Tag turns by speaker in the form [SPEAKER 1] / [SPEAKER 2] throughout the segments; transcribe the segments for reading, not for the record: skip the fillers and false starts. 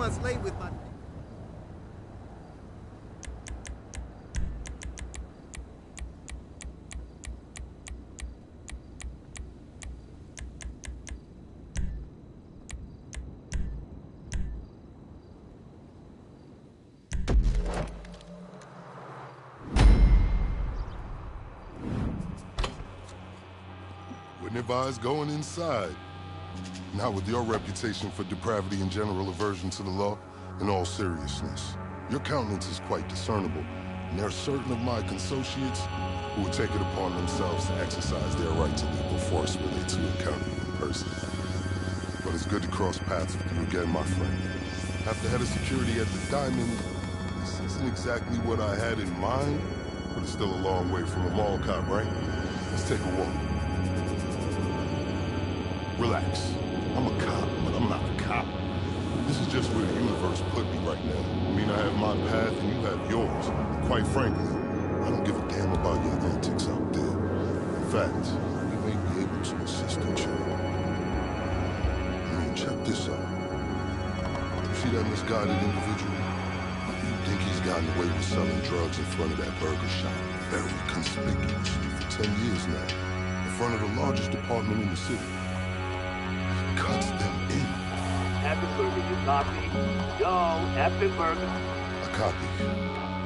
[SPEAKER 1] months late with my...
[SPEAKER 2] Wouldn't advise going inside. Not with your reputation for depravity and general aversion to the law. In all seriousness, your countenance is quite discernible, and there are certain of my consociates who would take it upon themselves to exercise their right to legal force were they to encounter you in person. But it's good to cross paths with you again, my friend. After head of security at the Diamond, this isn't exactly what I had in mind, but it's still a long way from a mall cop, right? Let's take a walk. Relax. I'm a cop, but I'm not a cop. This is just where the universe put me right now. I mean, I have my path and you have yours. Quite frankly, I don't give a damn about your antics out there. In fact, we may be able to assist each other. I mean, check this out. You see that misguided individual? You think he's gotten away with selling drugs in front of that burger shop very conspicuously for 10 years now, in front of the largest department in the city. Cuts them in.
[SPEAKER 3] Effin' burger, you copy? Yo, effin' burger.
[SPEAKER 2] A copy.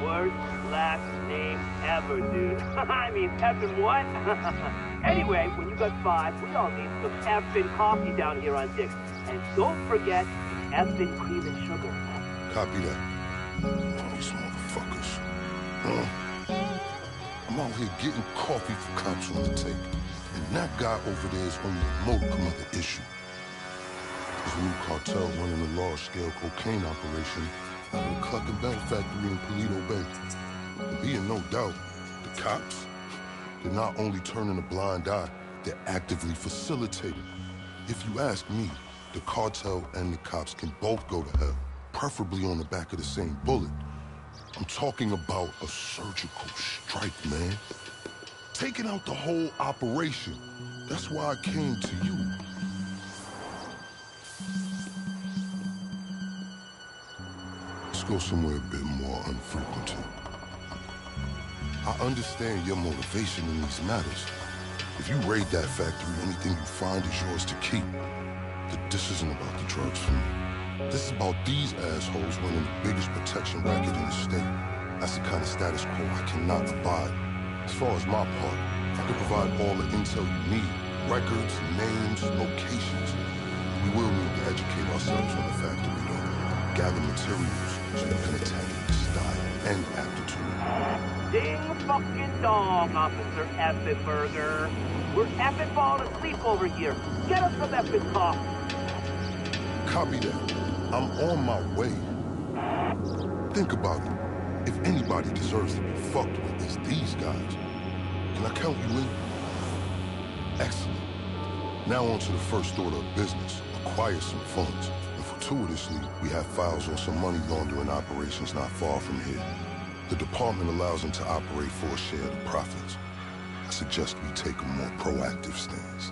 [SPEAKER 3] Worst last name ever, dude. I mean, effin' what? Anyway, when you got 5, we all need some effin' coffee down here on Dick's. And don't forget effin' cream and sugar.
[SPEAKER 2] Copy that. Oh, these motherfuckers. I'm out here getting coffee for cops on the tape. And that guy over there is only a modicum of the issue. There's a new cartel running a large-scale cocaine operation out of the Cluckin factory in Paleto Bay. And be in no doubt, the cops, they're not only turning a blind eye, they're actively facilitating. If you ask me, the cartel and the cops can both go to hell, preferably on the back of the same bullet. I'm talking about a surgical strike, man. Taking out the whole operation. That's why I came to you. Let's go somewhere a bit more unfrequented. I understand your motivation in these matters. If you raid that factory, anything you find is yours to keep. This isn't about the drugs for me. This is about these assholes running the biggest protection racket in the state. That's the kind of status quo I cannot abide. As far as my part, I can provide all the intel you need. Records, names, locations. We will need to educate ourselves on the factory, though. Gather materials so you can attack it with style and aptitude.
[SPEAKER 3] Ding fucking dong, Officer Effin' Burger. We're effing falling asleep over here. Get us some effing coffee.
[SPEAKER 2] Copy that. I'm on my way. Think about it. If anybody deserves to be fucked with, it's these guys. Can I count you in? Excellent. Now on to the first order of business. Acquire some funds. And fortuitously, we have files on some money laundering operations not far from here. The department allows them to operate for a share of the profits. I suggest we take a more proactive stance.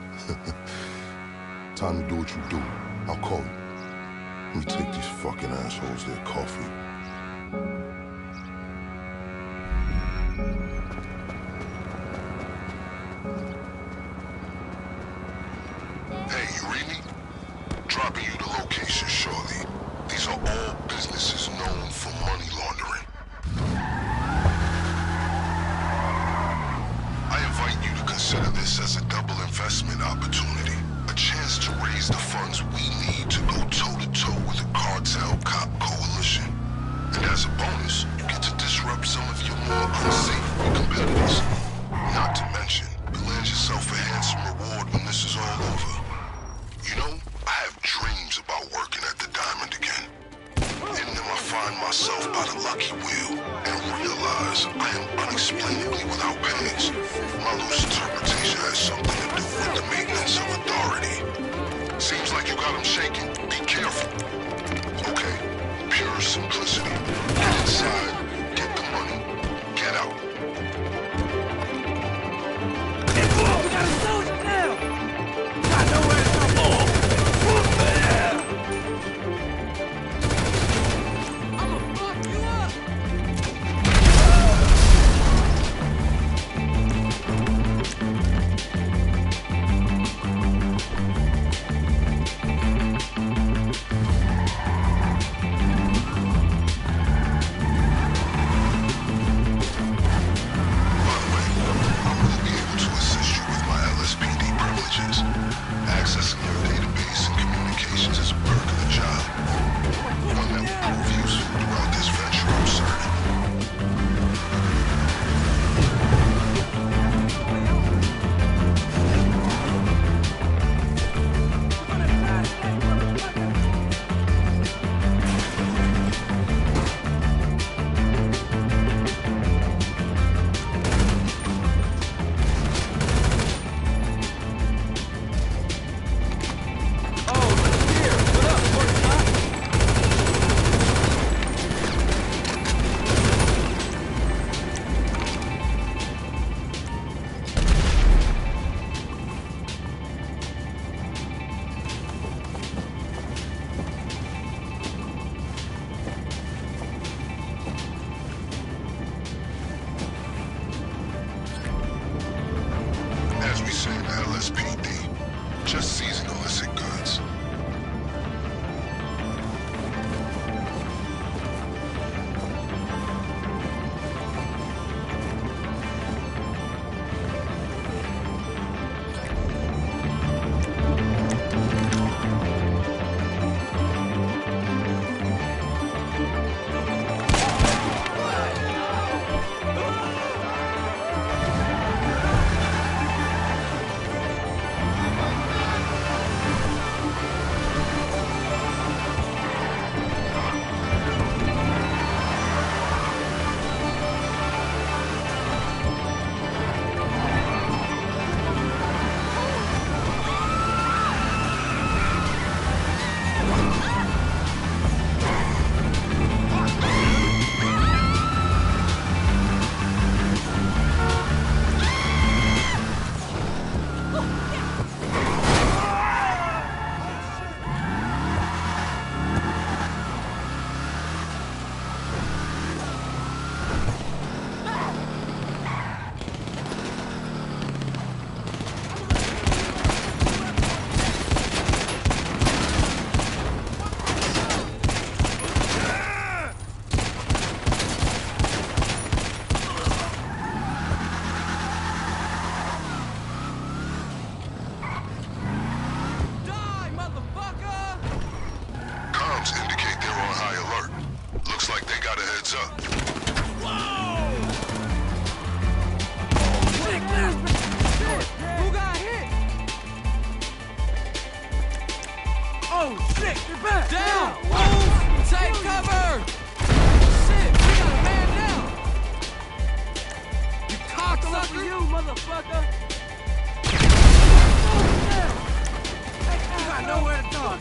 [SPEAKER 2] Time to do what you do. I'll call you. Let me take these fucking assholes their coffee. Hey, you read me? Dropping you the location shortly. These are all businesses known for money laundering. I invite you to consider this as a double investment opportunity. A chance to raise the funds we need to go toe-to-toe with the cartel cop coalition. And as a bonus, you get to disrupt some of your more unsavory competitors. Not to mention, you land yourself a handsome reward when this is all over. You know, I have dreams about working at the Diamond again. In them I find myself by the lucky wheel and realize I am unexplainably without pants. My loose interpretation has something to do with the maintenance of authority. Seems like you got him shaking. Be careful. Okay, pure simplicity. Get inside, get the money, get out.
[SPEAKER 1] Hey, boy, we gotta slow it down! Got nowhere to go.
[SPEAKER 2] Looks like they got a heads up.
[SPEAKER 1] Who got hit? Oh, shit, you're back!
[SPEAKER 4] Down! Move! Take cover! Shit, we got a man down! You cocksucker!
[SPEAKER 1] You motherfucker! You got nowhere to talk.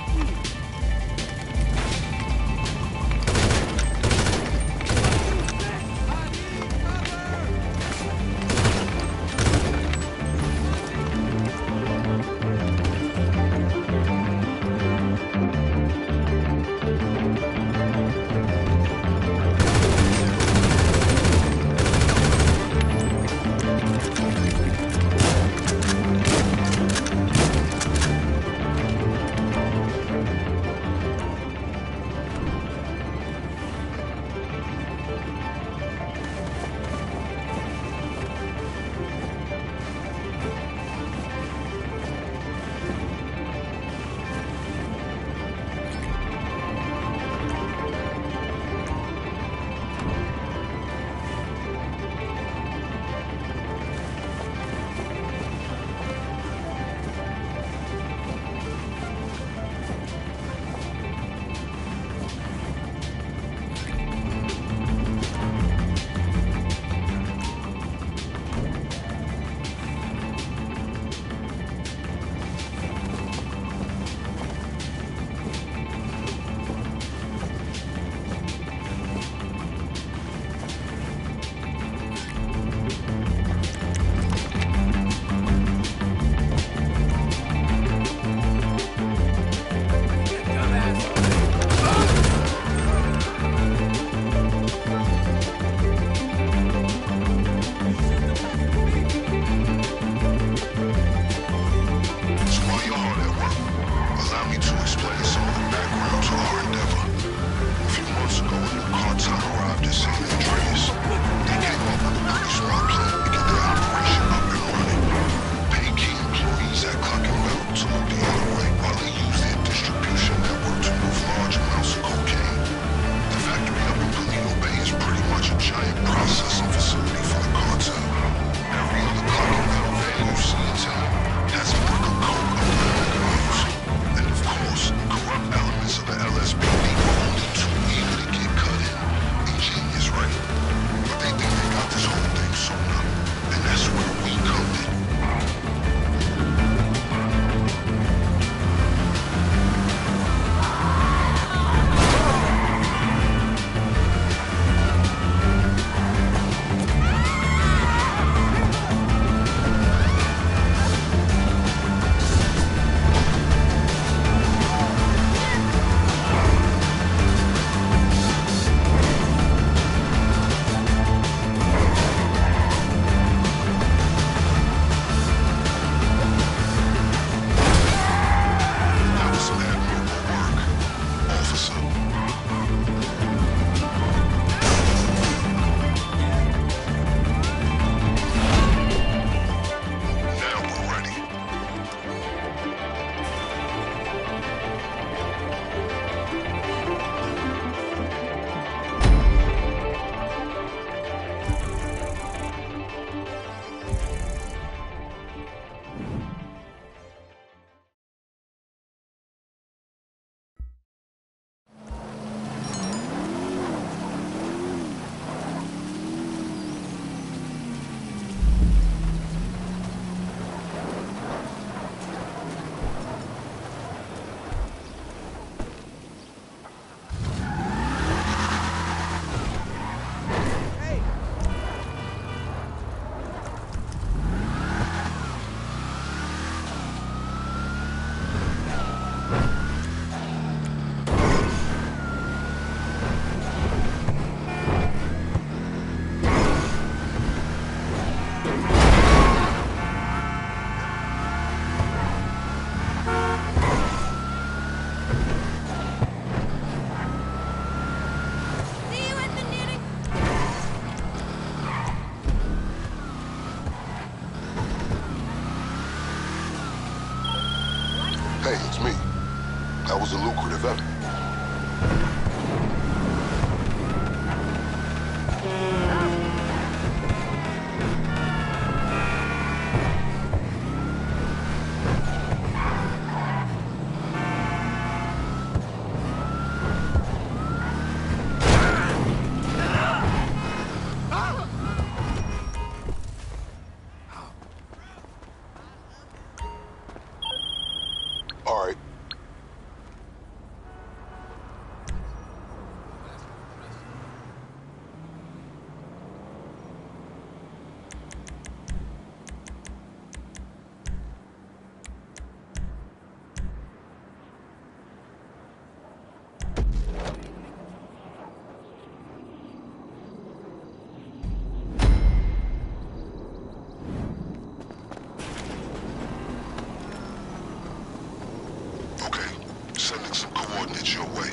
[SPEAKER 2] sending some coordinates your way.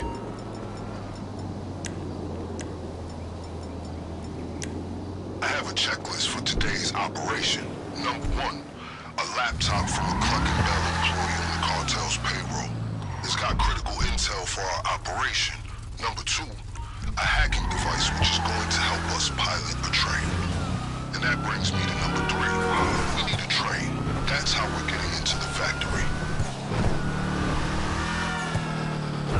[SPEAKER 2] I have a checklist for today's operation. Number 1, a laptop from a Cluckin employee on the cartel's payroll. It's got critical intel for our operation. Number 2, a hacking device which is going to help us pilot a train. And that brings me to number 3. We need a train. That's how we're getting into the factory. We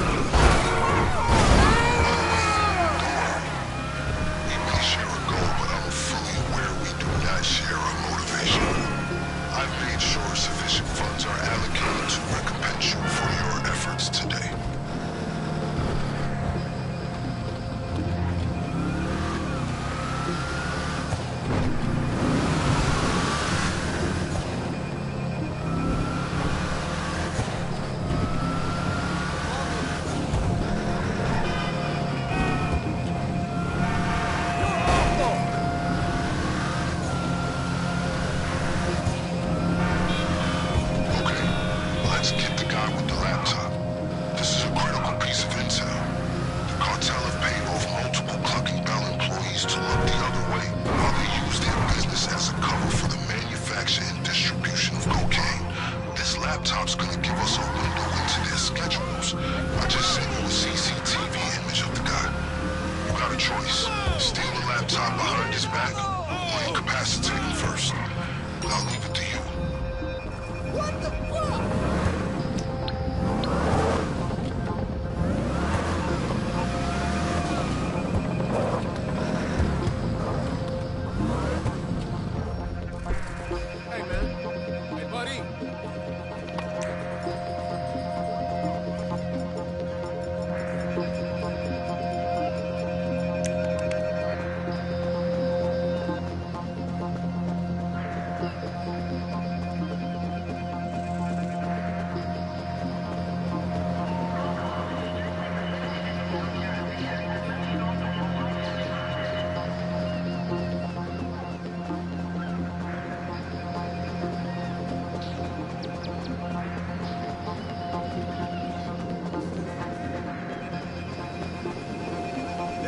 [SPEAKER 2] may share a goal, but I'm fully aware we do not share a motivation. I've made sure sufficient funds are allocated to recompense you for your efforts today. Laptop's gonna give us a window into their schedules. I just sent you a CCTV image of the guy. You got a choice. Steal the laptop behind his back, or incapacitate him first. I'll leave it to you.
[SPEAKER 1] What the fuck?
[SPEAKER 4] Hey, man. Hey, buddy.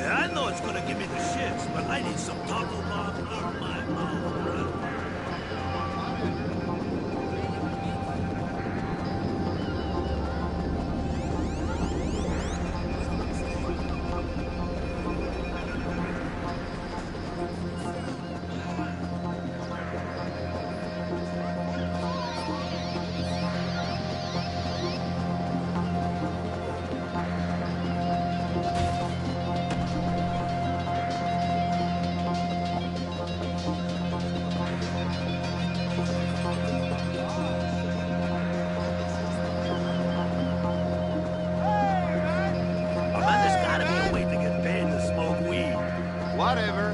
[SPEAKER 3] I know it's gonna give me the shits, but I need some taco bomb in my mouth, bro.
[SPEAKER 1] Whatever.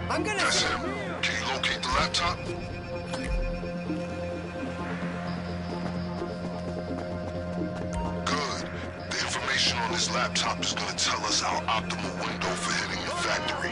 [SPEAKER 1] I'm gonna...
[SPEAKER 2] That's him. Can you locate the laptop? Good. The information on this laptop is gonna tell us our optimal window for hitting your factory.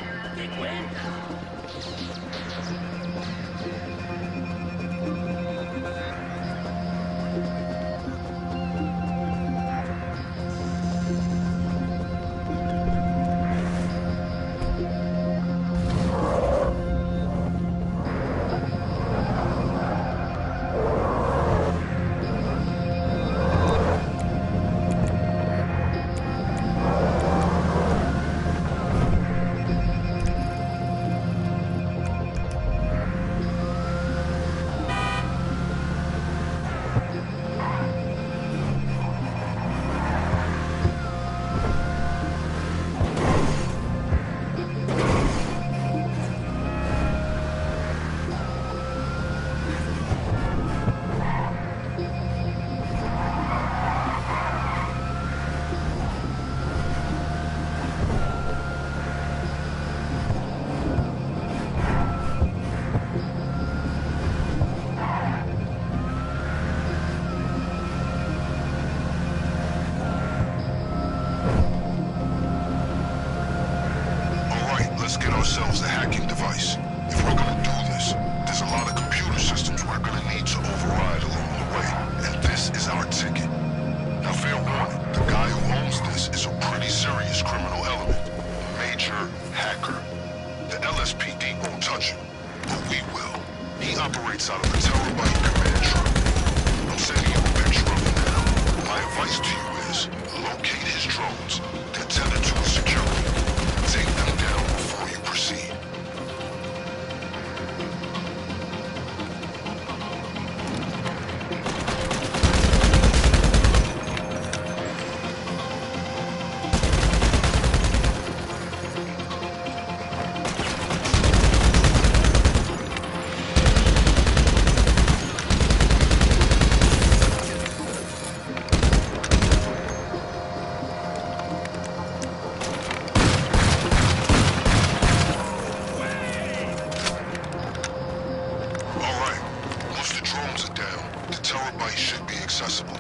[SPEAKER 2] Terabyte should be accessible.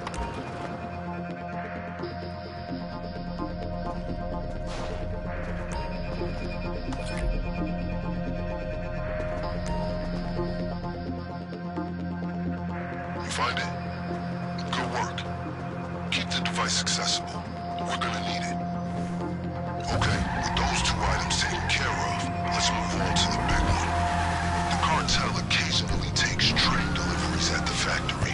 [SPEAKER 2] You find it? Good work. Keep the device accessible. We're gonna need it. Okay, with those two items taken care of, let's move on to the big one. The cartel occasionally takes train deliveries at the factory.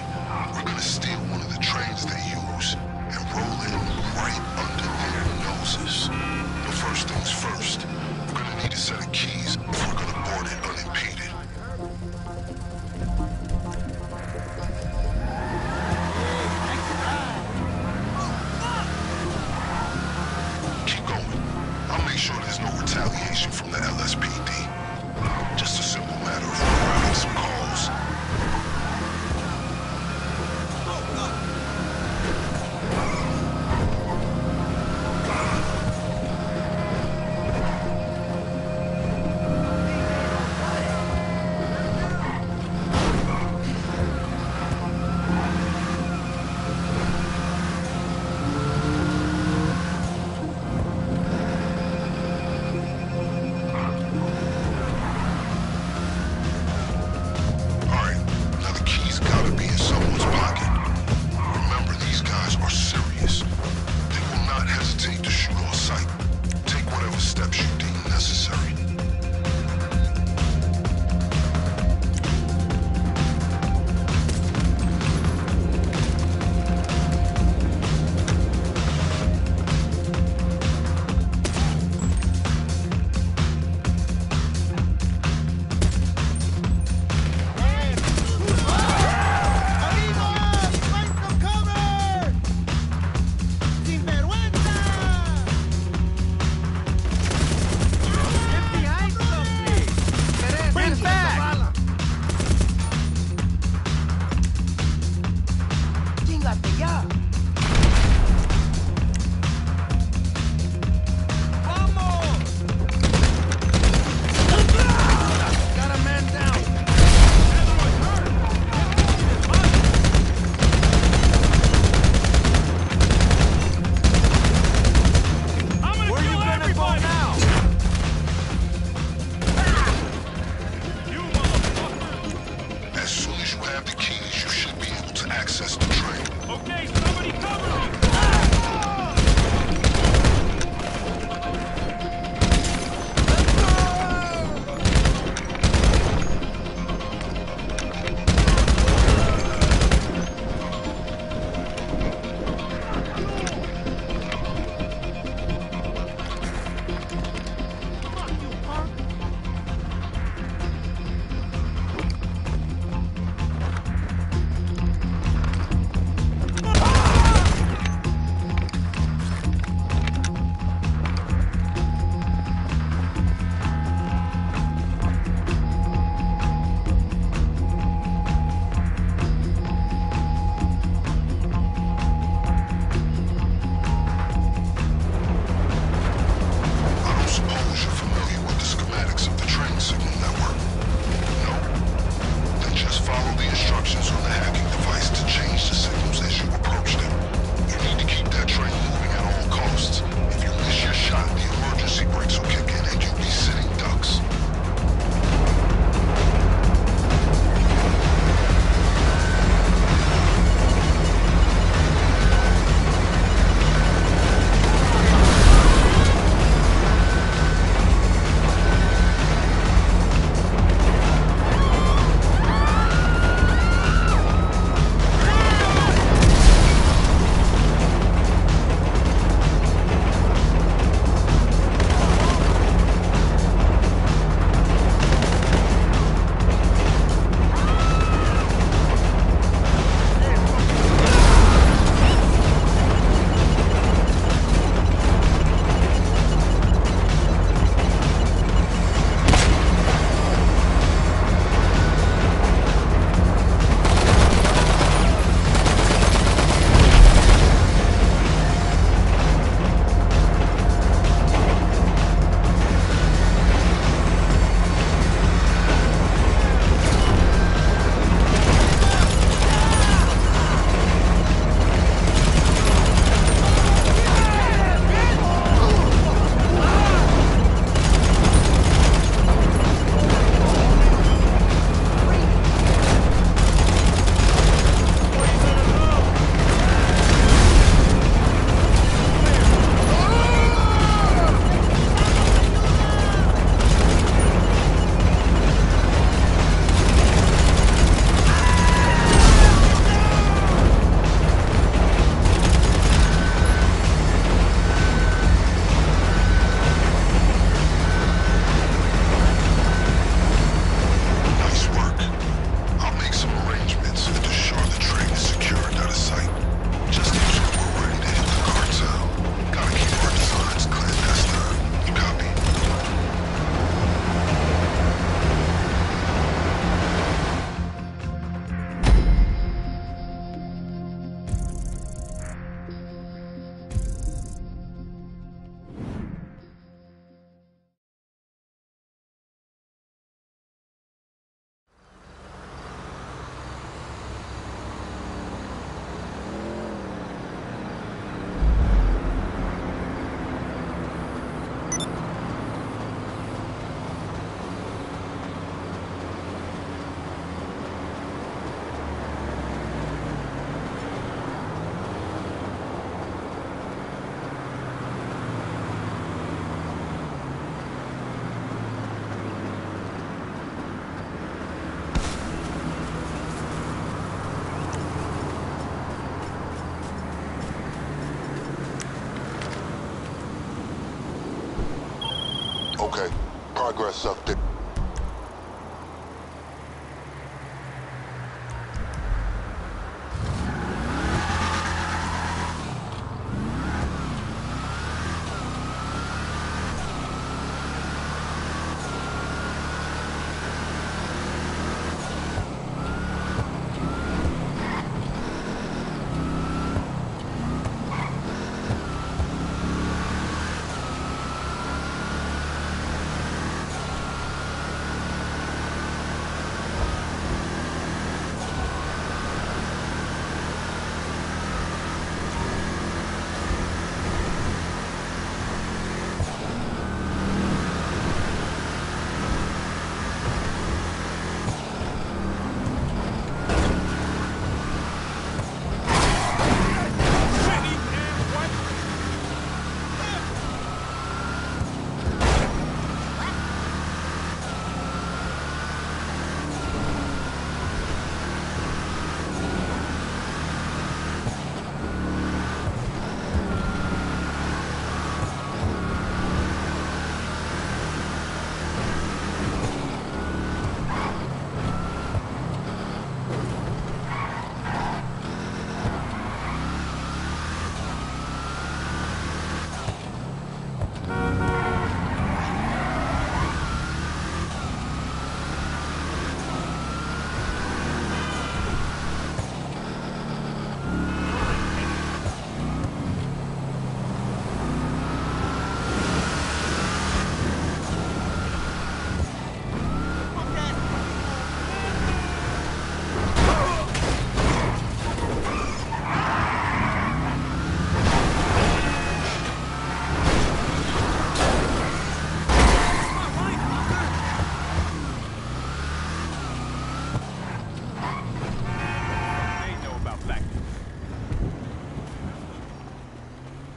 [SPEAKER 2] We're gonna steal one of the trains they use and roll in right under their noses. But first things first, we're gonna need a set of keys if we're gonna board it unimpeded. Keep going. I'll make sure there's no retaliation from the LSPD. Just a simple matter of routing some calls. As soon as you have the keys, you should be able to access the train.
[SPEAKER 1] Okay, somebody
[SPEAKER 2] Okay. Progress up there.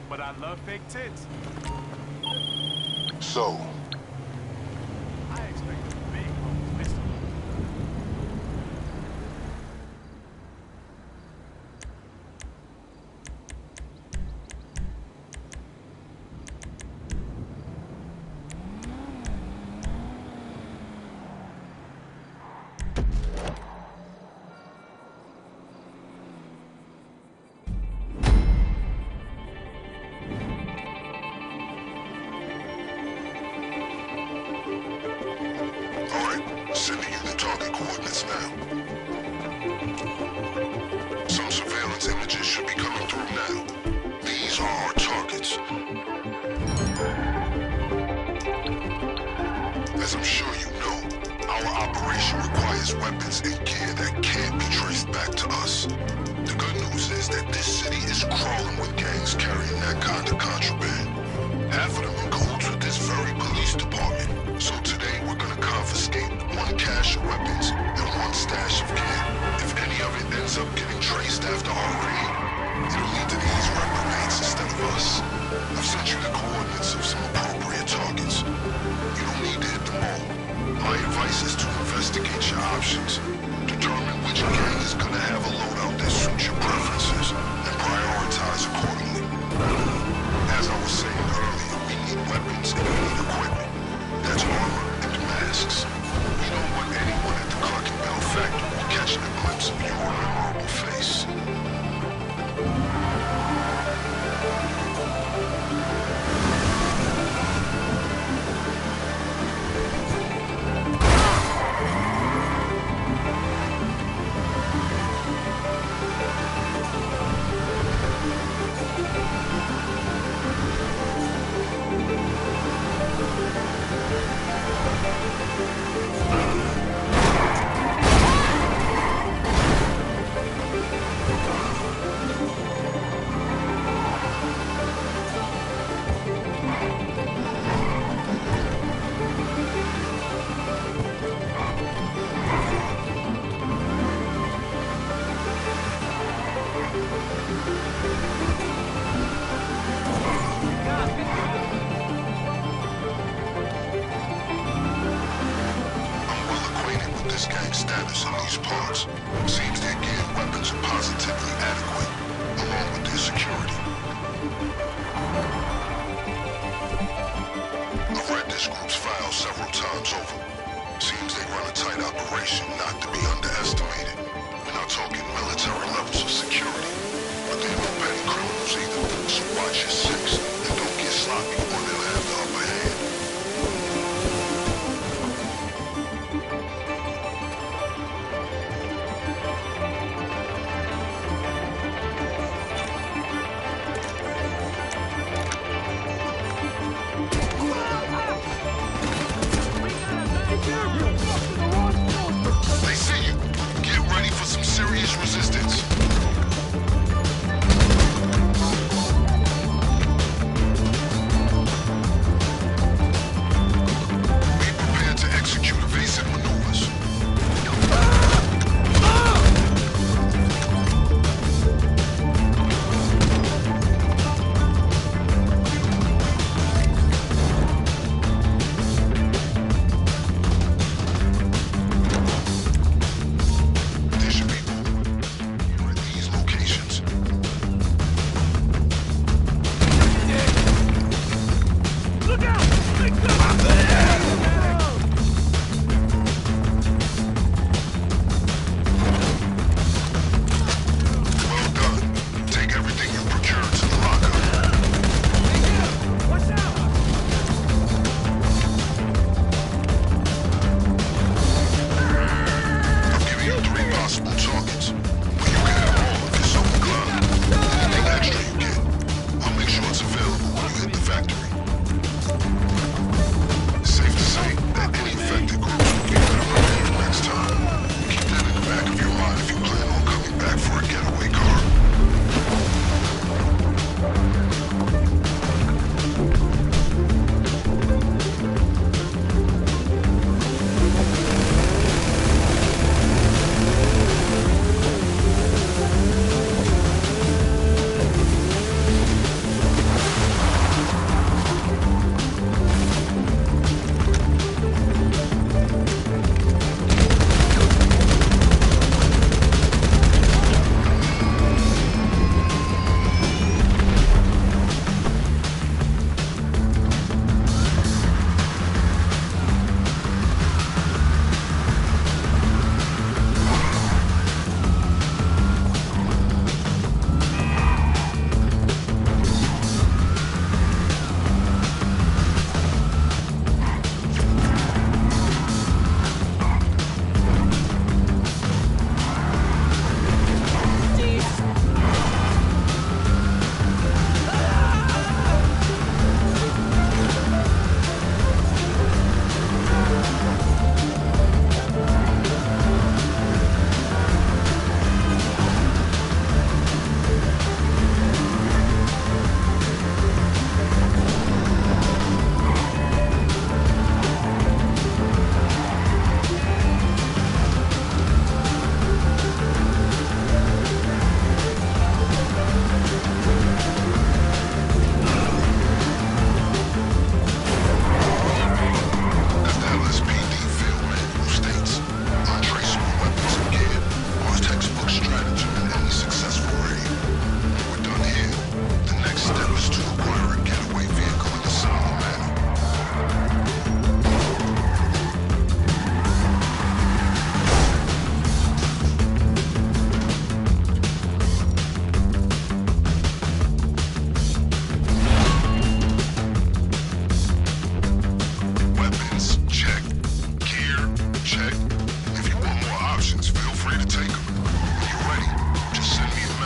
[SPEAKER 1] But I love fake tits.
[SPEAKER 2] So,
[SPEAKER 1] I expect a big home listen.
[SPEAKER 2] alright, sending you the target coordinates now. Some surveillance images should be coming through now. These are our targets. As I'm sure you know, our operation requires weapons and gear that can't be traced back to us. The good news is that this city is crawling with gangs carrying that kind of contraband. Half of them in cahoots with this very police department. So today we're gonna confiscate one cache of weapons and one stash of gear. If any of it ends up getting traced after our raid, it'll lead to these reprobates instead of us. I've sent you the coordinates of some appropriate targets. You don't need to hit them all. My advice is to investigate your options. Determine which gang is gonna have a loadout that suits your preferences, and prioritize accordingly. As I was saying earlier, we need weapons and we need equipment. That's armor and masks. We don't want anyone at the Cluckin factory catching a glimpse of your memorable face.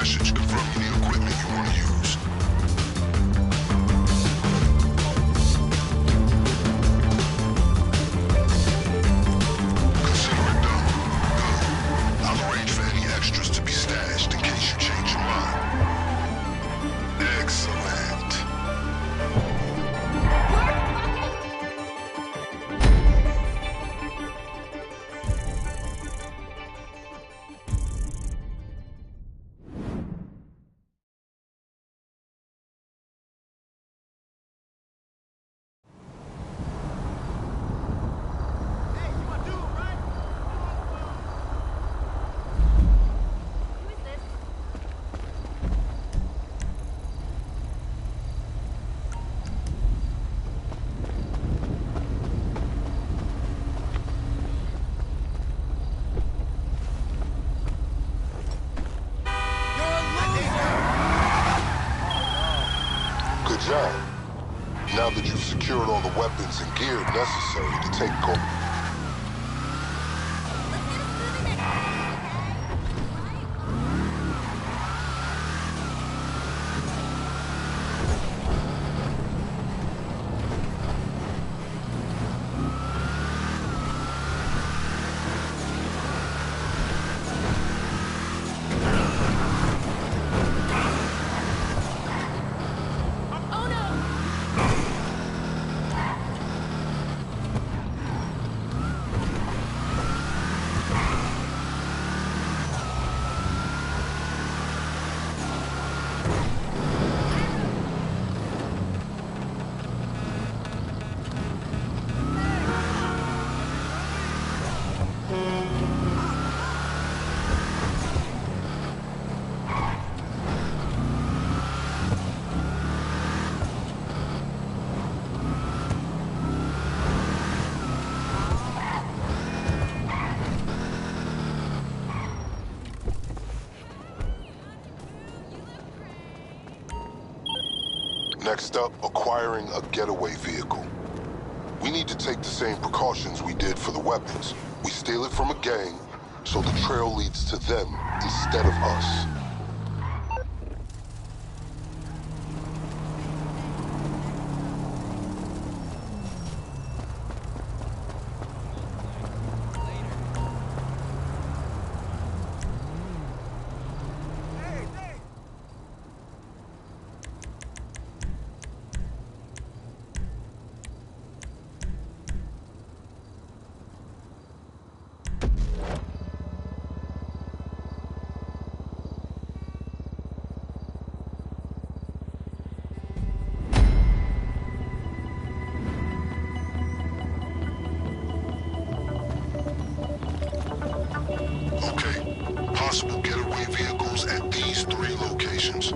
[SPEAKER 2] message confirming the equipment you want to use. Consider it done. Good. I'll arrange for any extras to be stashed in case you change your mind. Excellent. Good job. Now that you've secured all the weapons and gear necessary to take control. Next up, acquiring a getaway vehicle. We need to take the same precautions we did for the weapons. We steal it from a gang, so the trail leads to them instead of us. Possible getaway vehicles at these 3 locations.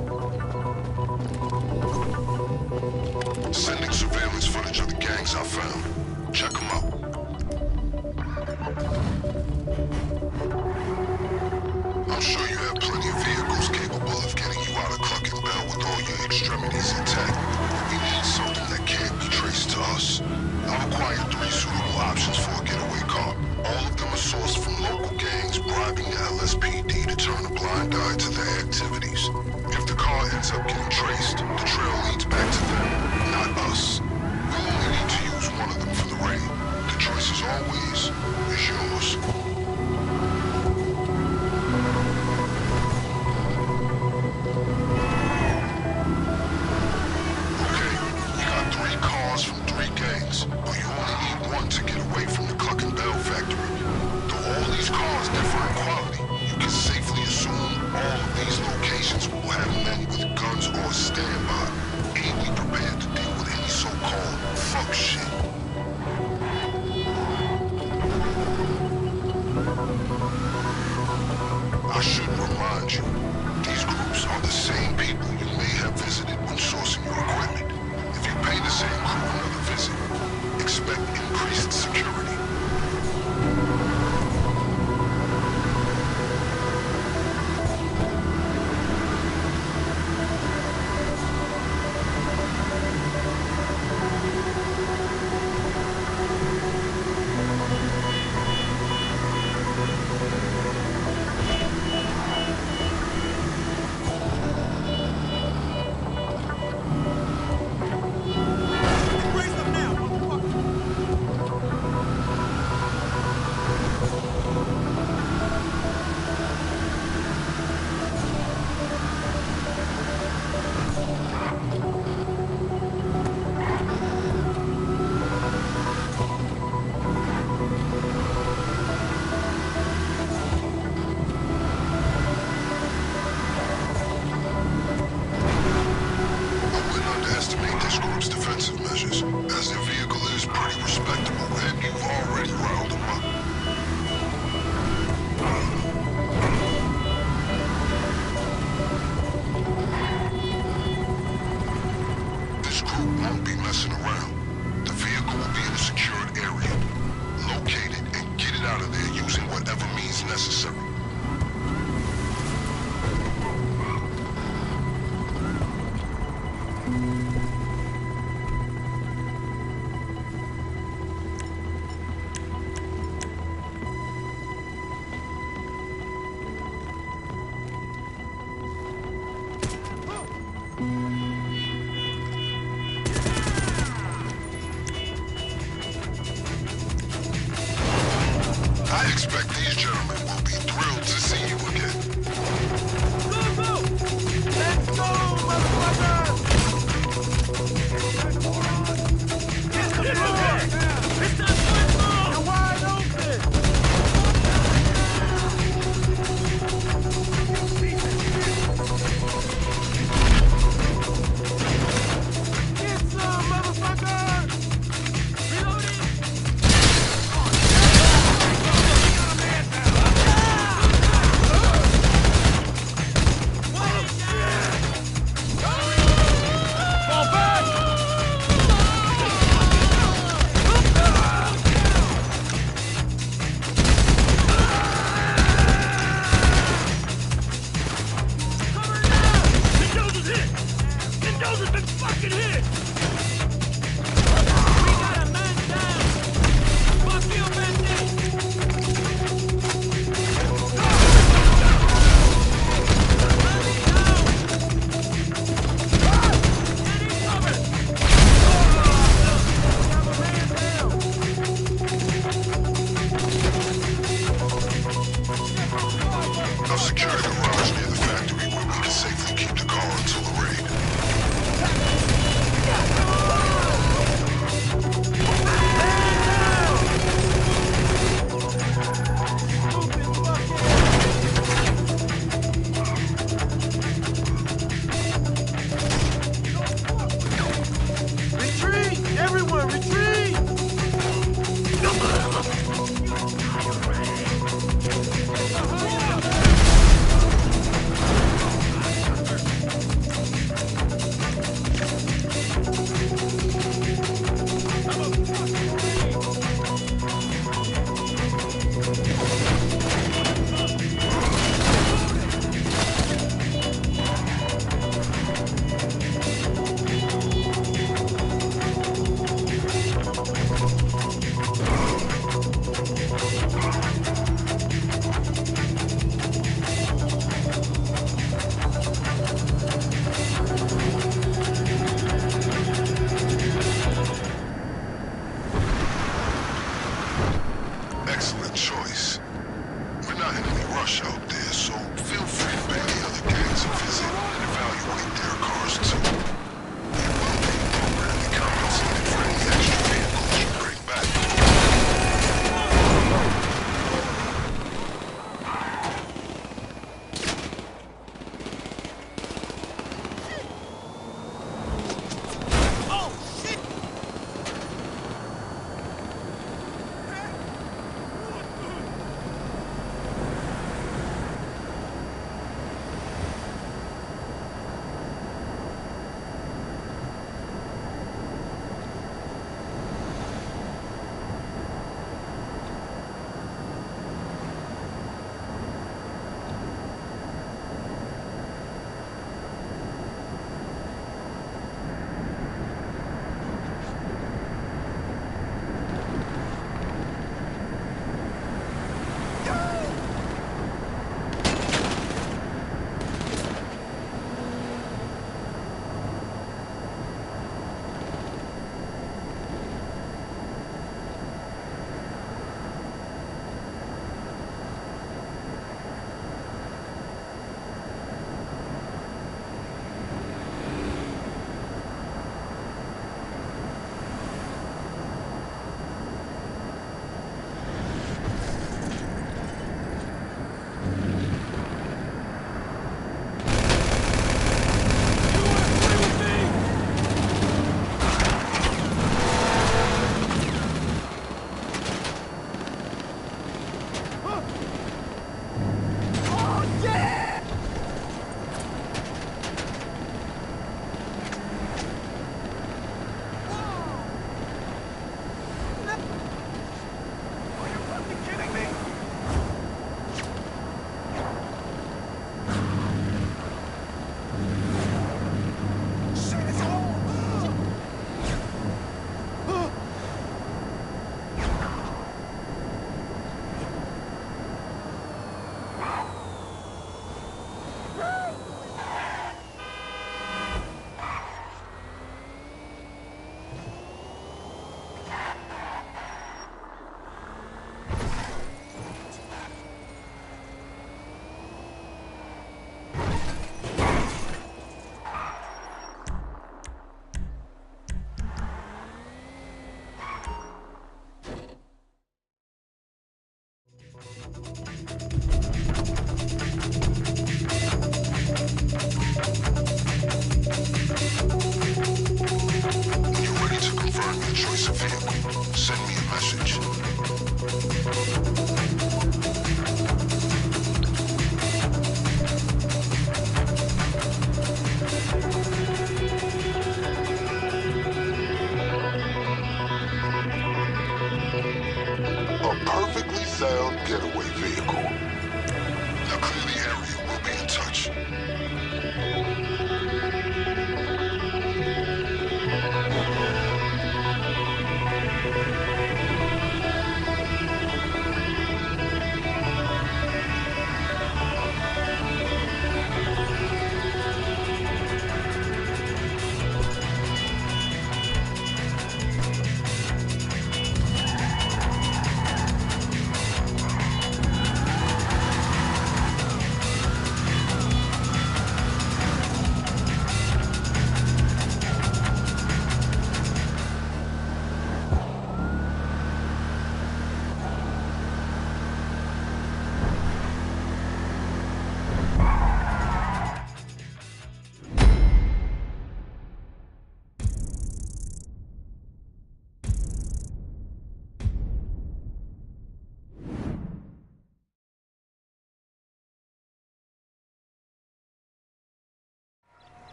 [SPEAKER 2] Sending surveillance footage of the gangs I found. Check them out. I'm sure you have plenty of vehicles capable of getting you out of Cluckin with all your extremities intact. We need something that can't be traced to us. I've acquired 3 suitable options for a getaway car. All of them are sourced from local gangs bribing the LSPD to turn a blind eye to their activities. If the car ends up getting traced, the trail leads back to them, not us. We'll only need to use one of them for the raid. The choice, as always, is yours. Okay, we got 3 cars from 3 gangs, but you only need one to get away from the Cluckin factory. Though all these cars differ in quality, you can safely assume all of these locations will have men with guns or standby. Ain't we prepared to deal with any so-called fuck shit? I shouldn't remind you, these groups are the same people you may have visited when sourcing your equipment. If you pay the same crew another visit, expect increased security. messing around. The vehicle will be in a secured area. Locate it and get it out of there using whatever means necessary.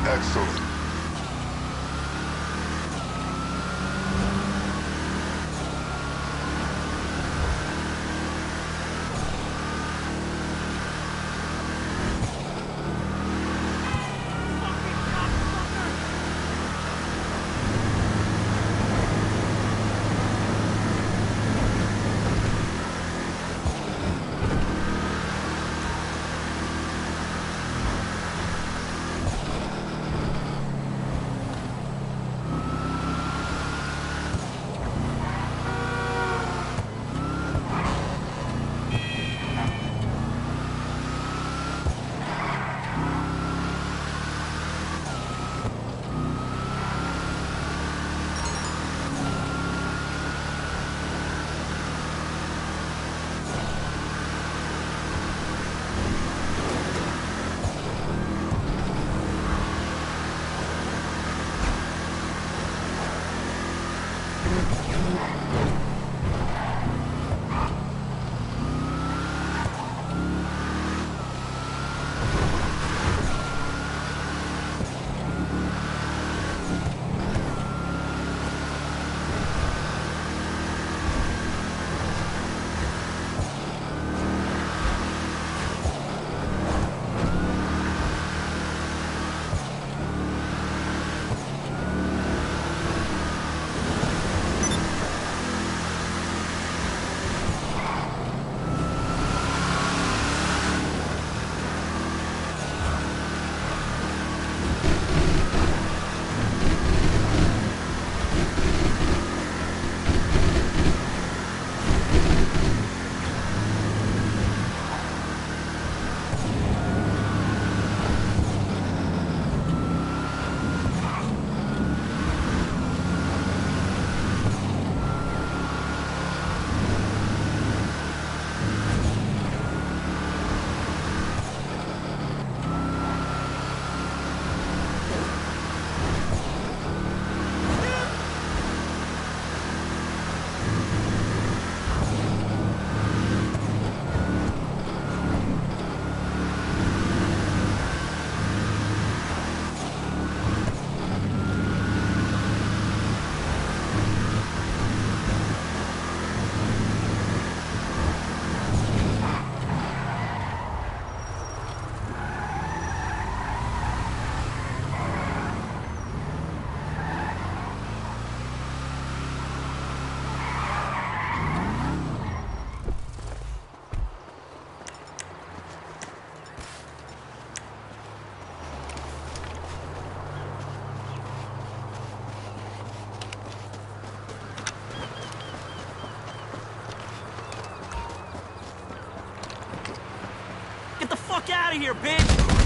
[SPEAKER 2] Excellent.
[SPEAKER 3] Get the fuck out of here, bitch!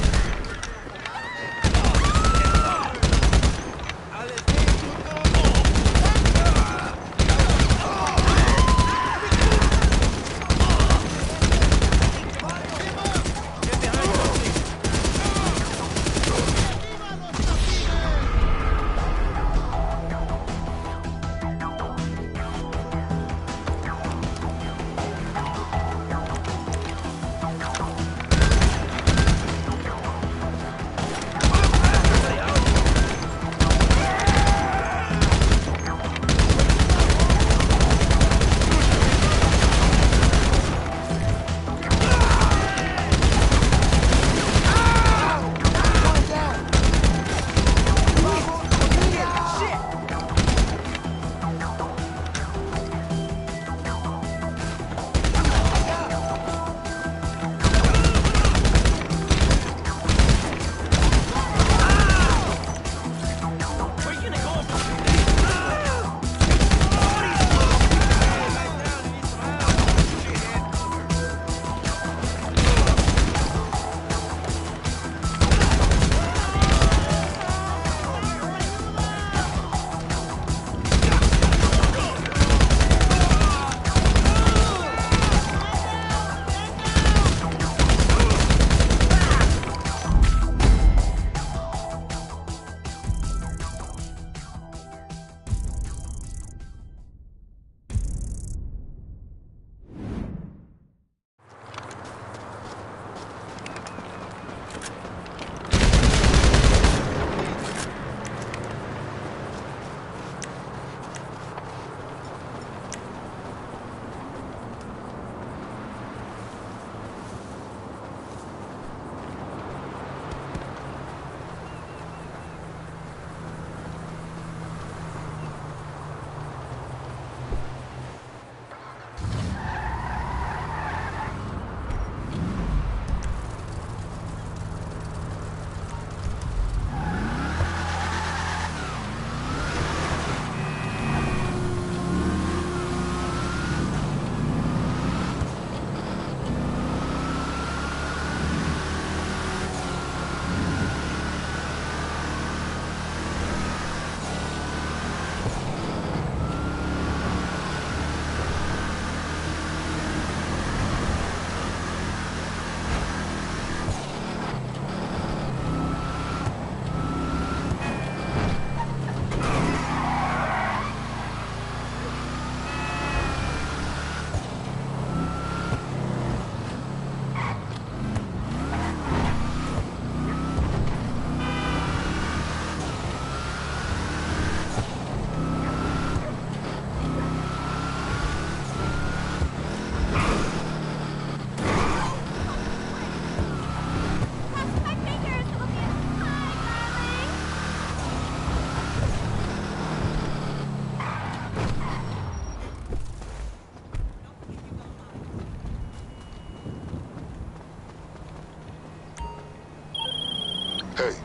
[SPEAKER 2] Hey,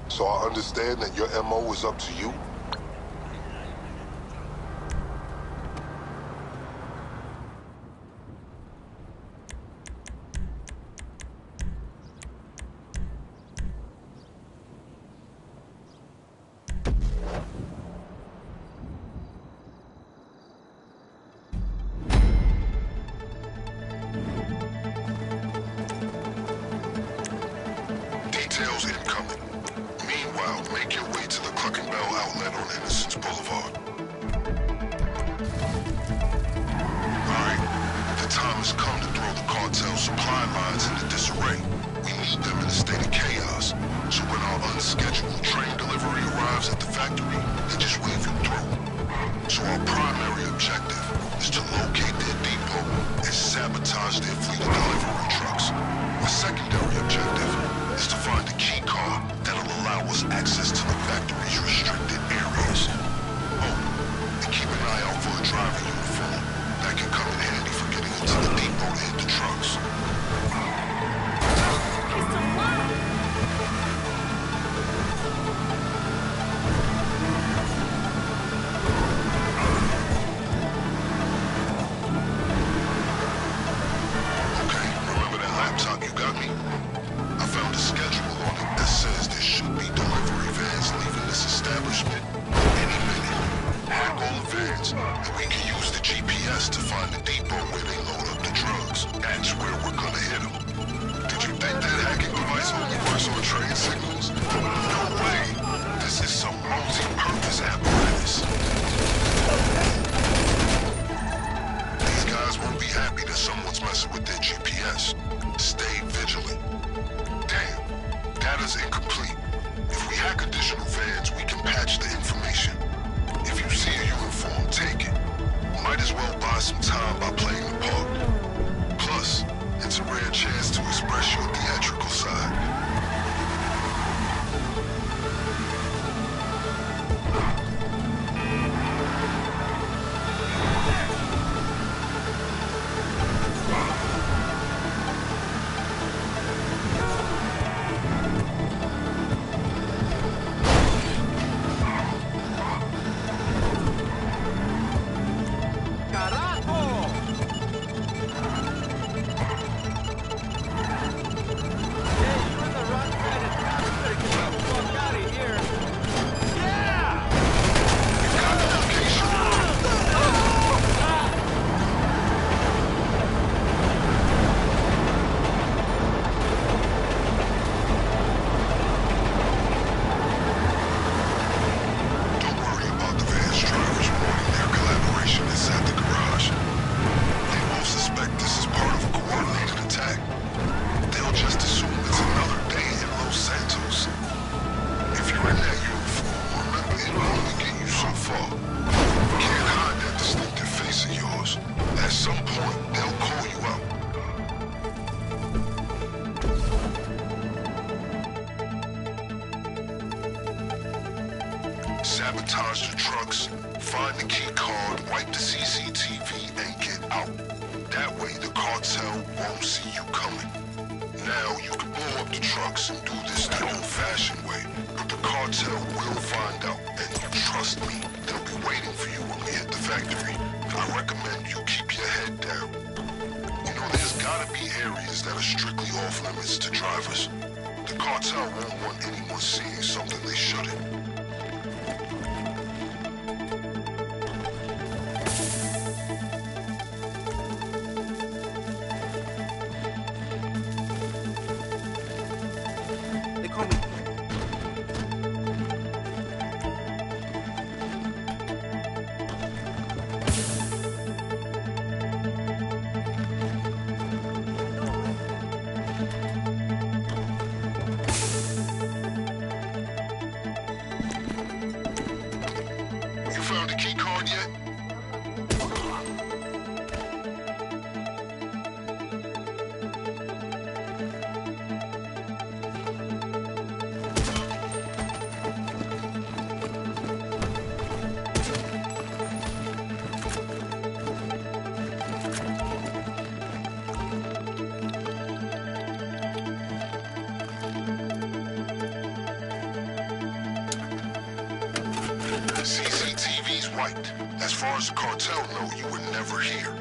[SPEAKER 2] so I understand that your MO is up to you? Details incoming. Meanwhile, make your way to the Cluckin outlet on Innocence Boulevard. Alright, the time has come to throw the cartel supply lines into disarray. We need them in a state of chaos, so when our unscheduled train delivery arrives at the factory, they just wave you through. So our primary objective is to locate their depot and sabotage their fleet of delivery trucks. Our secondary objective is to find a key card that'll allow us access to the factory's restricted areas. Oh, and keep an eye out for a driver uniform. That can come in handy for getting into the depot to hit the trucks. Okay, remember that laptop you got me? I found a schedule on it that says there should be delivery vans leaving this establishment any minute. Hack all the vans, and we can use the GPS to find the depot where they load up the drugs. That's where we're gonna hit them. Did you think that hacking device only works on train signals? No way! This is some multi-purpose apparatus. These guys won't be happy that someone's messing with their GPS. Stay vigilant. Damn, data's incomplete. If we hack additional vans, we can patch the information. If you see a uniform, take it. Might as well buy some time by playing the part. Plus, it's a rare chance to express your theatrical side. Sabotage the trucks, find the key card, wipe the CCTV, and get out. That way the cartel won't see you coming. Now you can blow up the trucks and do this the old-fashioned way, but the cartel will find out, and trust me, they'll be waiting for you when we hit the factory. I recommend you keep your head down. You know, there's gotta be areas that are strictly off-limits to drivers. The cartel won't want anyone seeing something they shouldn't. CCTV's wiped. As far as the cartel know, you were never here.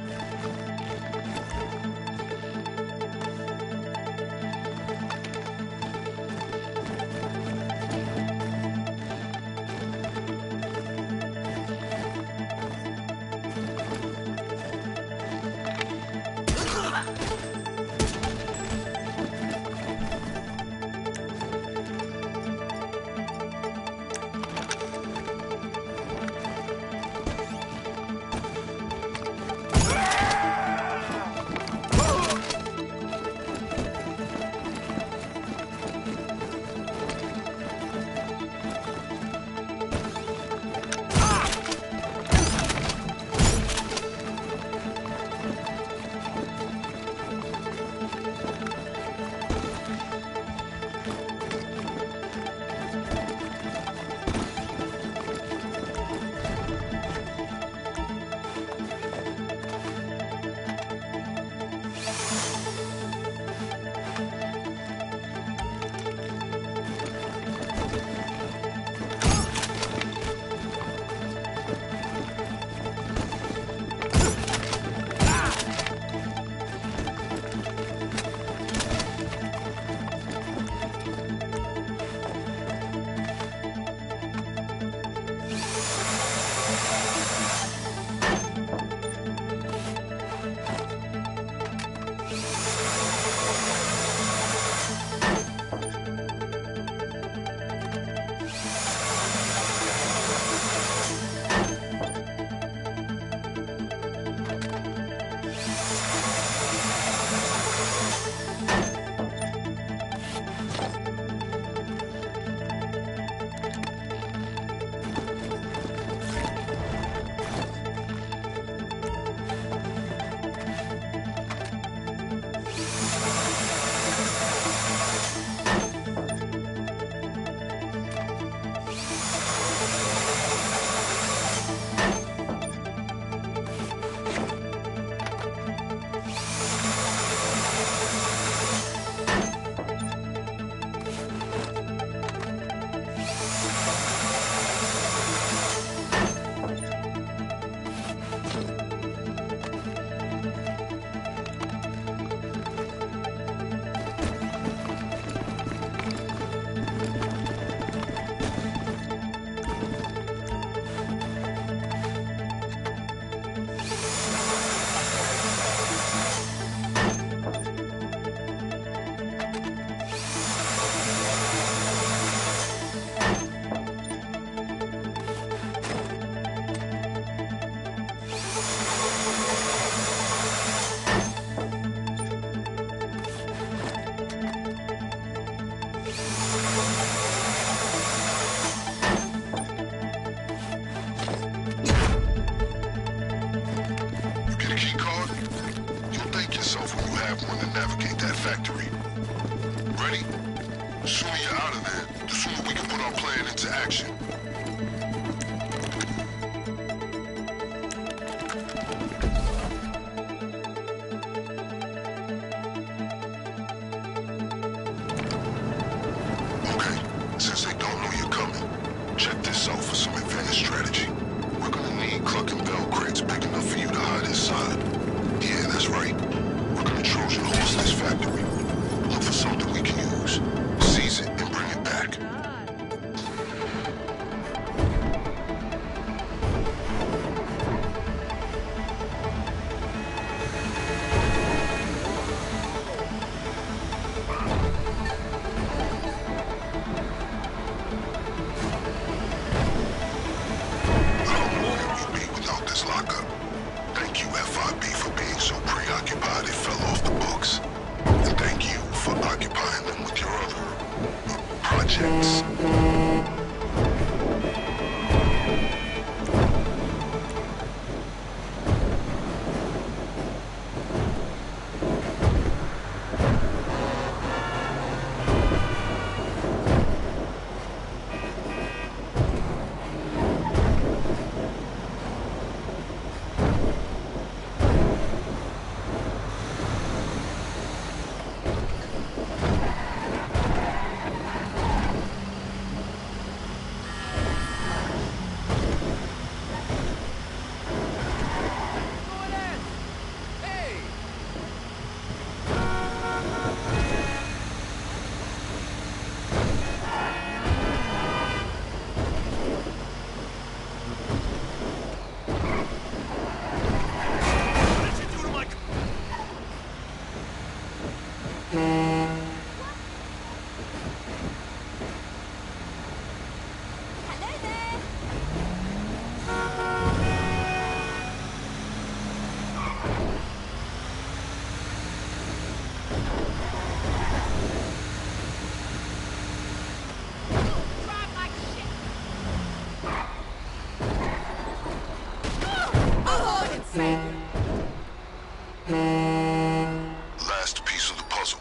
[SPEAKER 2] Last piece of the puzzle.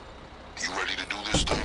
[SPEAKER 2] You ready to do this thing?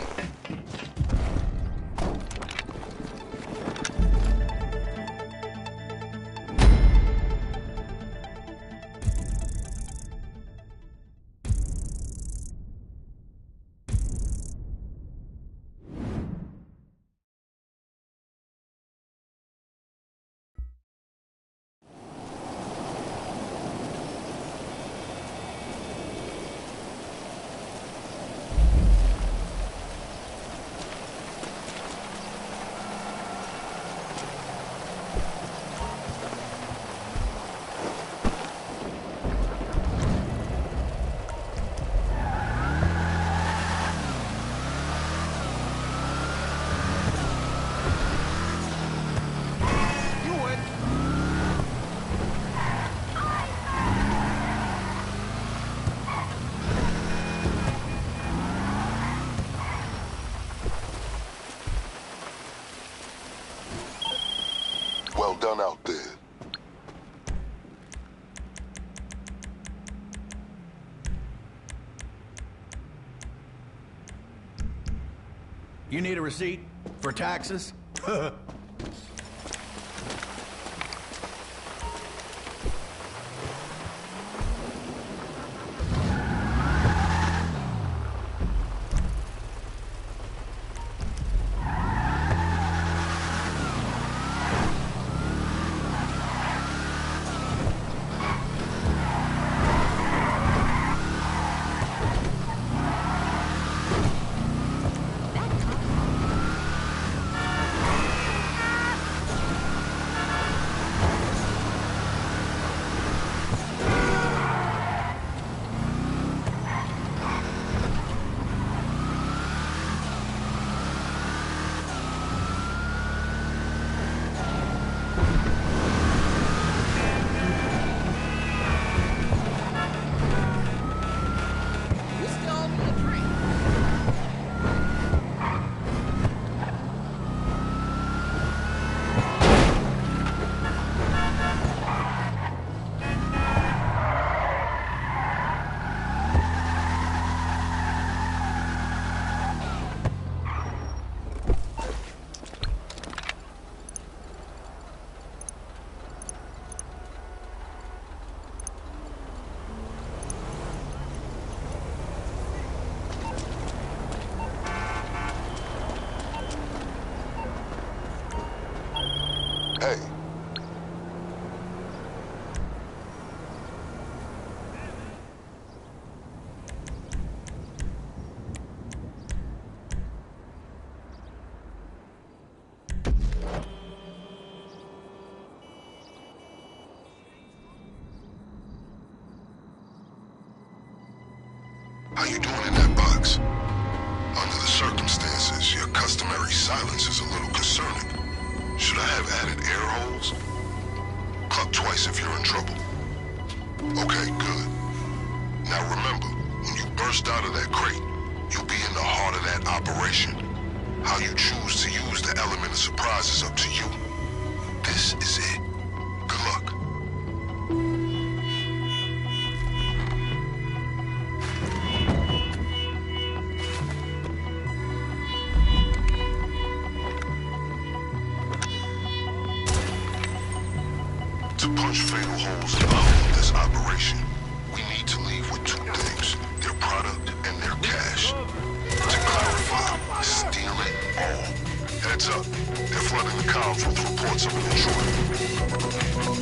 [SPEAKER 2] Well done out there.
[SPEAKER 1] You need a receipt for taxes?
[SPEAKER 2] Hey. How you doing in that box? Under the circumstances, your customary silence is a little concerning. Should I have added air holes? Cluck twice if you're in trouble. Okay, good. Now remember, when you burst out of that crate, you'll be in the heart of that operation. How you choose to use the element of surprise is up to you. This is it. Good luck. To punch fatal holes in the hull of this operation, we need to leave with two things, their product and their cash. To clarify, steal it all. Heads up, they're flooding the comms with reports of an intruder.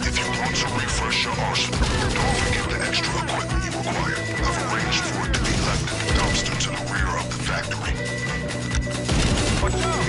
[SPEAKER 2] If you want to refresh your arsenal, don't forget the extra equipment you require. I've arranged for it to be left in the dumpster to the rear of the factory.
[SPEAKER 1] Watch out!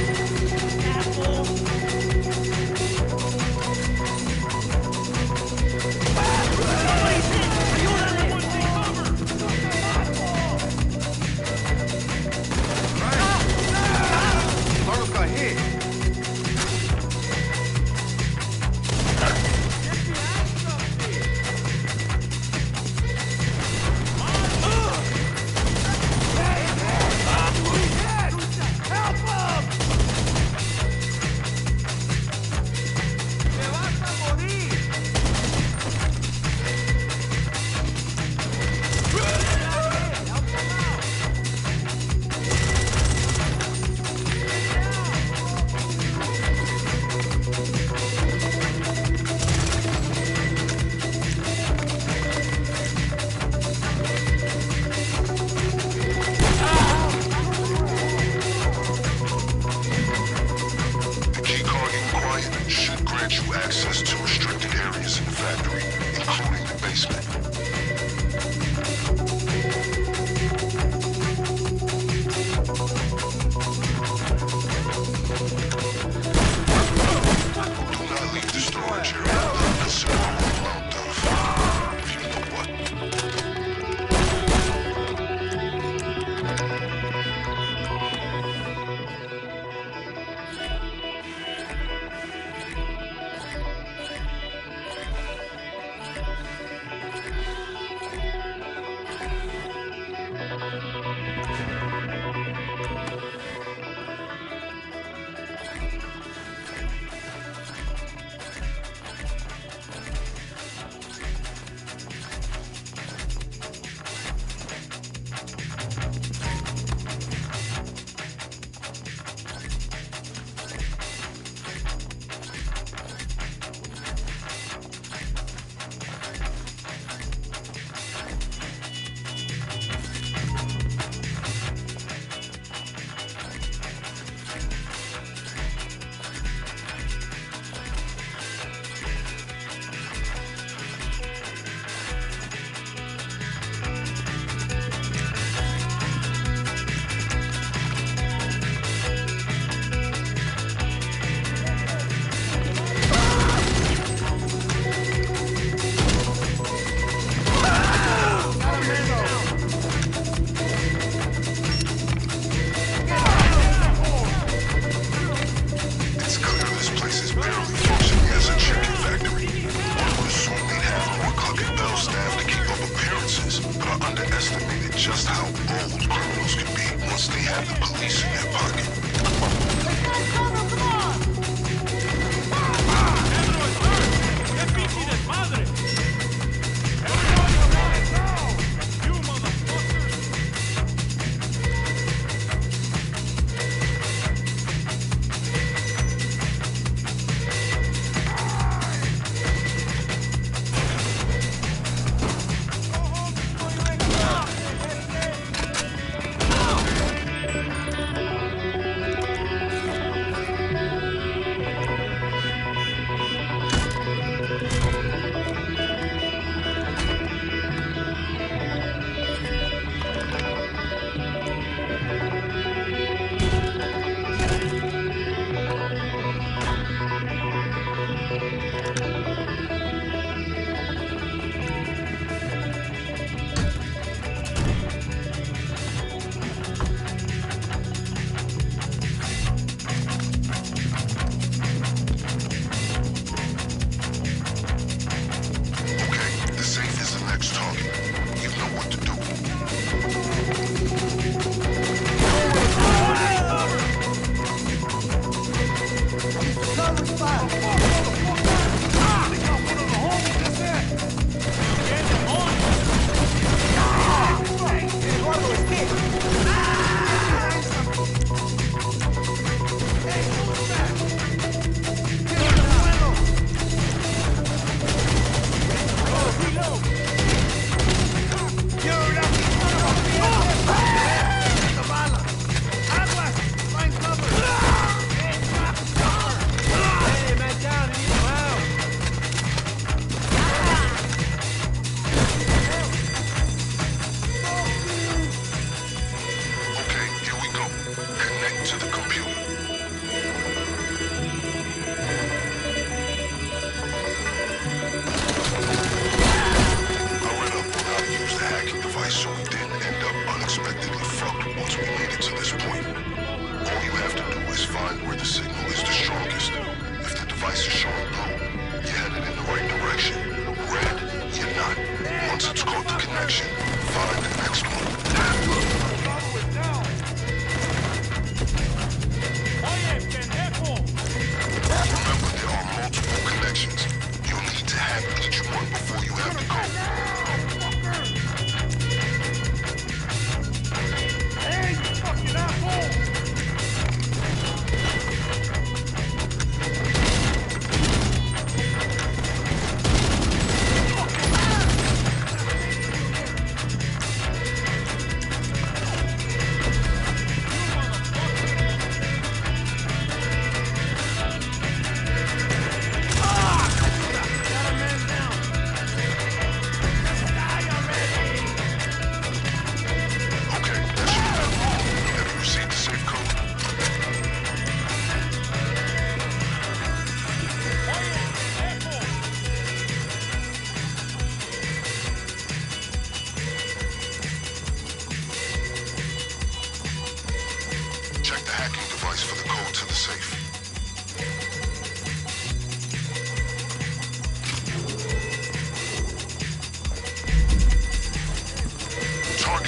[SPEAKER 2] have the police in their pocket.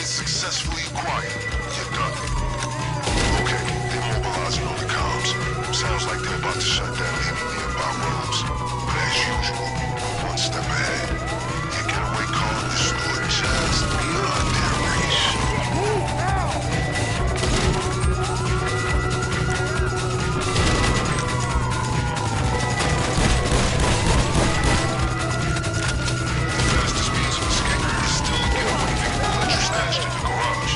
[SPEAKER 2] Successfully acquired. You're done. Okay, they're mobilizing on the comms. Sounds like they're about to shut down any nearby roads. But as usual, we're one step ahead. Your getaway car is stored just beyond their reach. The fastest means of escape is still a getaway vehicle that you stashed in the garage.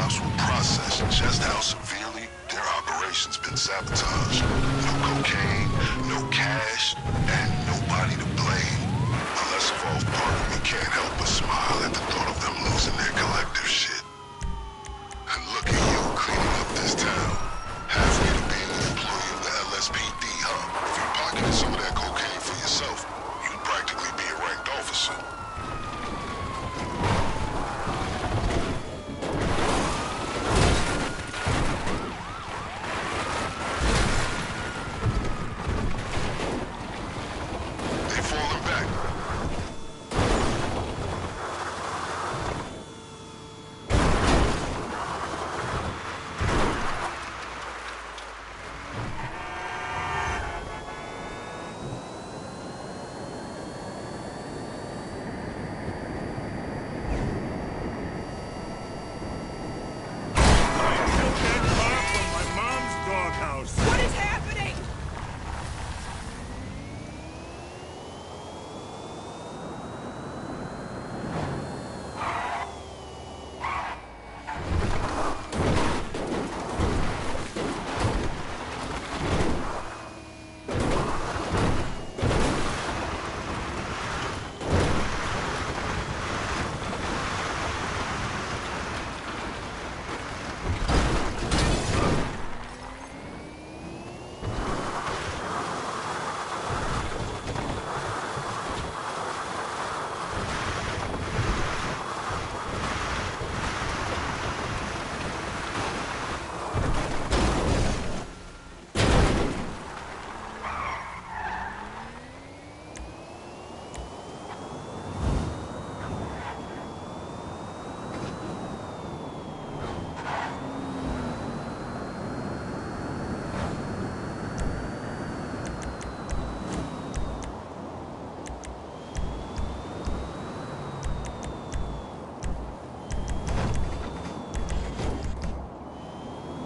[SPEAKER 2] cops will process just how severely their operation's been sabotaged. No cocaine, no cash, and nobody to blame. A less evolved part of me can't help but smile at the thought of them losing their collective shit. And look at you cleaning up this town. Halfway to being an employee of the LSPD, huh? If you pocketed some of that cocaine for yourself, you'd practically be a ranked officer. They falling back.
[SPEAKER 1] What is happening?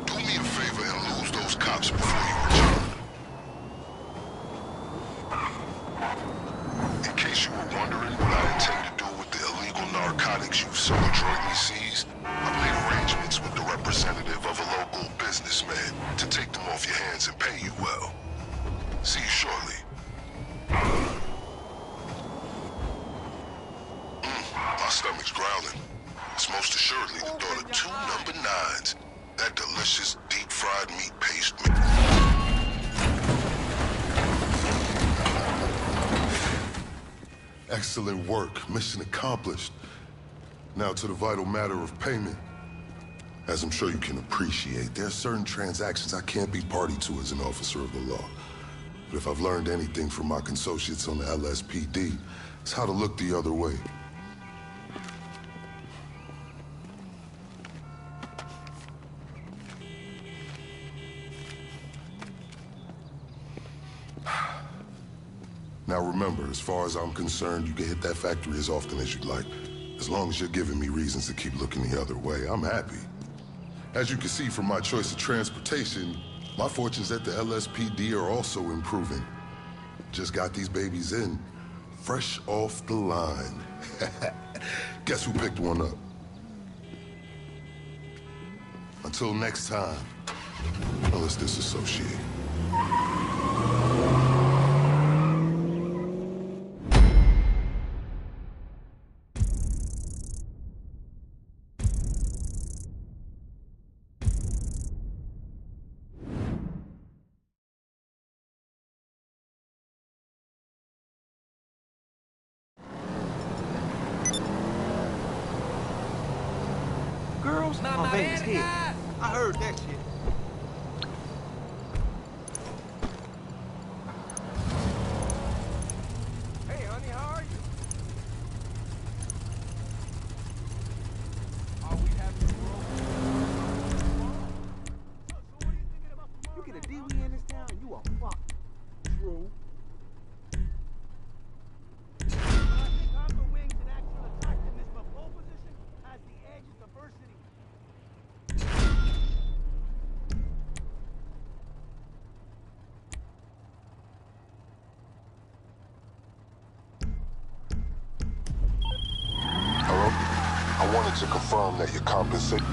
[SPEAKER 2] Do me a favor and lose those cops before you return. In case you were wondering what I intend to do with the illegal narcotics you've so adroitly seized, I've made arrangements with the representative of a local businessman to take them off your hands and pay you well. See you shortly. My stomach's growling. It's most assuredly the thought of 2 number 9s. That delicious deep-fried meat paste. Excellent work. Mission accomplished. Now to the vital matter of payment. As I'm sure you can appreciate, there are certain transactions I can't be party to as an officer of the law. But if I've learned anything from my consociates on the LSPD, it's how to look the other way. Now remember, as far as I'm concerned, you can hit that factory as often as you'd like. As long as you're giving me reasons to keep looking the other way, I'm happy. As you can see from my choice of transportation, my fortunes at the LSPD are also improving. Just got these babies in, fresh off the line. Guess who picked one up? Until next time, let's disassociate.
[SPEAKER 1] Girls?
[SPEAKER 4] My
[SPEAKER 1] Vegas
[SPEAKER 4] man,
[SPEAKER 1] here.
[SPEAKER 4] guy.
[SPEAKER 1] I heard that shit. Hey, honey, how are you? Are we having a world? So what are you thinking about tomorrow? You get a DWI in this town, you are fucked. True. I think Congo wings and actual attractiveness, but pole position has the edge of diversity.
[SPEAKER 2] Hello? I wanted to confirm that your compensation...